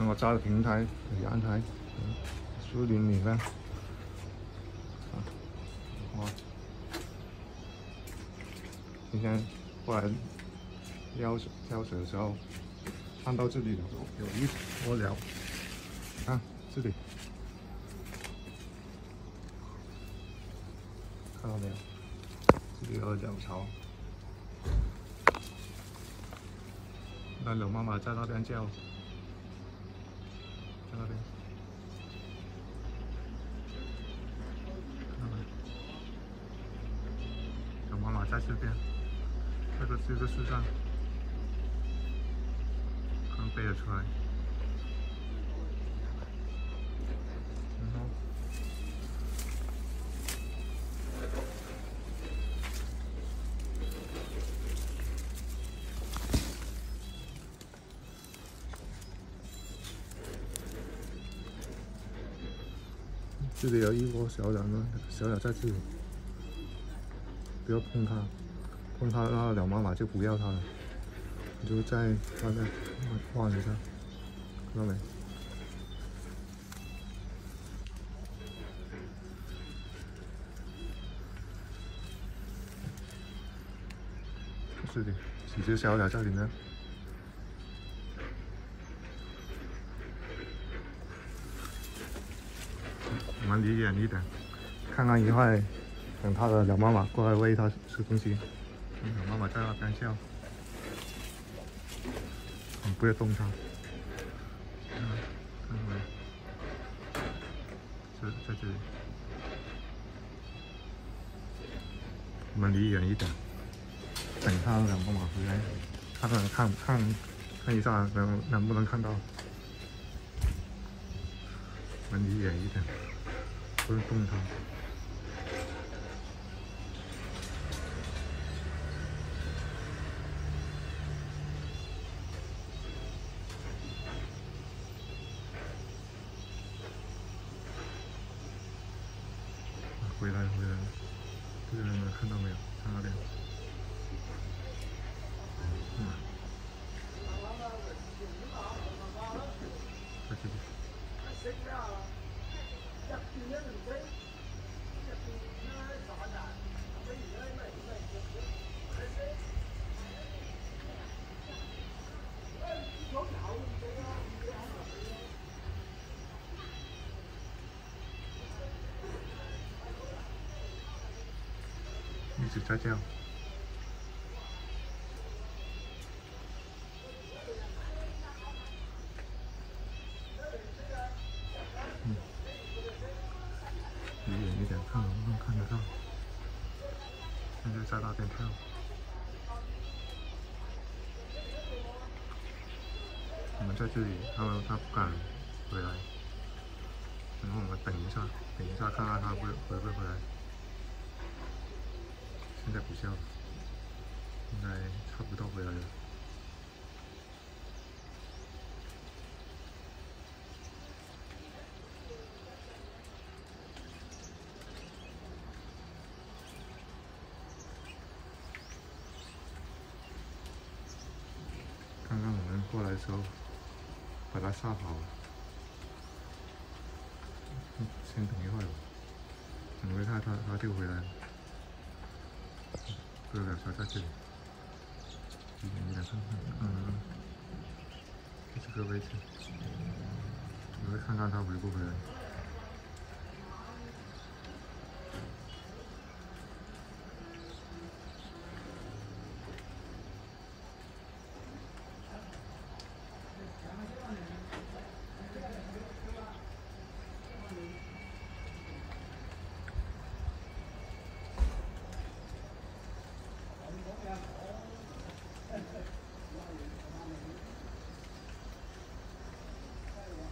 我扎的平台、阳台、树林里面，哇！今天过来撩水的时候，看到这里有一窝鸟，看这里，看到没有？这里有鸟巢。 那柳妈妈在那边叫，在那边，看到没？柳妈妈在这边，这个树上，刚飞了出来。然后，这里有一窝小鸟呢，小鸟在这里。 不要碰它，碰它，那鸟妈妈就不要它了。你就在那边望一下，看到没？这里几只小鸟在里面。我们离远一点，看看一会儿。 等它的鸟妈妈过来喂它吃东西，鸟妈妈在那边叫，不要动它。看到没？在这里，我们离远一点，等它的鸟妈妈回来，看一下能不能看到。我们离远一点，不用动它。 回来，这个人看到没有？在那边。在这里。一直在叫。离远一点，看能不能看得到。现在在那边跳。我们在这里，它不敢回来。然后我们等一下，看看它会不会回来。现在不叫了，应该差不多回来了。刚刚我们过来的时候，把它吓跑了。先等一会儿吧，等一下它就回来了。这个小在这里，远一点看看，就这个位置，我会看看它回不回来。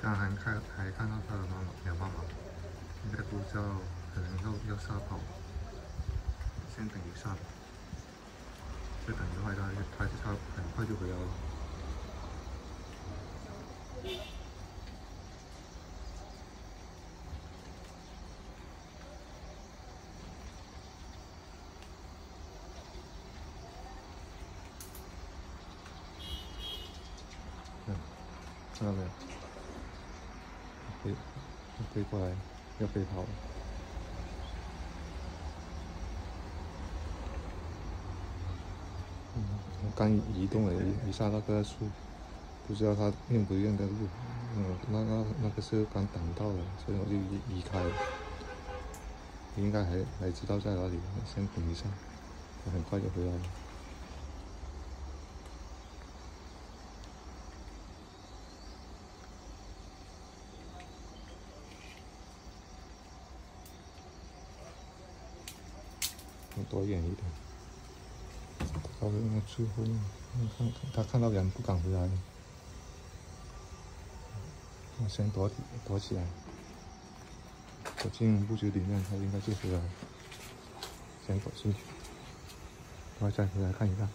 刚还看到它的鸟妈妈，应该不知道，可能要撒跑，先等一下吧，再等一会儿它很快就回来了。看到没有？飞过来，要飞跑了。我刚移动了一下那个树，不知道它认不认得路。那个是刚挡到了，所以我就移开了。应该还知道在哪里，先等一下，我很快就回来了。躲远一点，稍微那个树后面，他看到人不敢回来了。我先躲起来，躲进屋子里面，他应该就回来了。先躲进去，然后再回来看一看。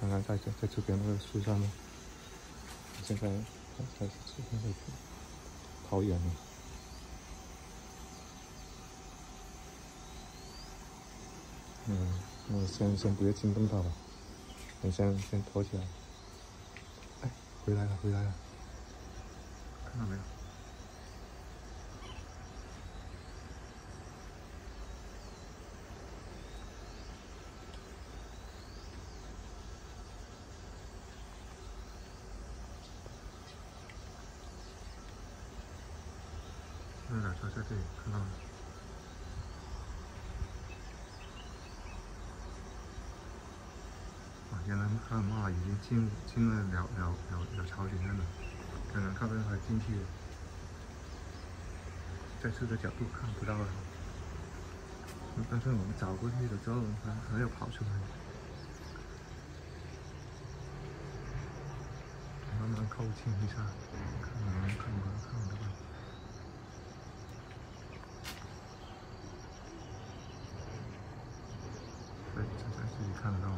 刚刚在这边那个树上面，现在跑远了。我先不要惊动它吧，你先躲起来。哎，回来了，看到没有？那缆车在这里，看到了。原来他的马已经进了鸟巢里面了，刚刚看到他进去了，在这个角度看不到了。但是我们找过去了之后，它又跑出来，慢慢靠近一下，看不到。对，在这里看得到。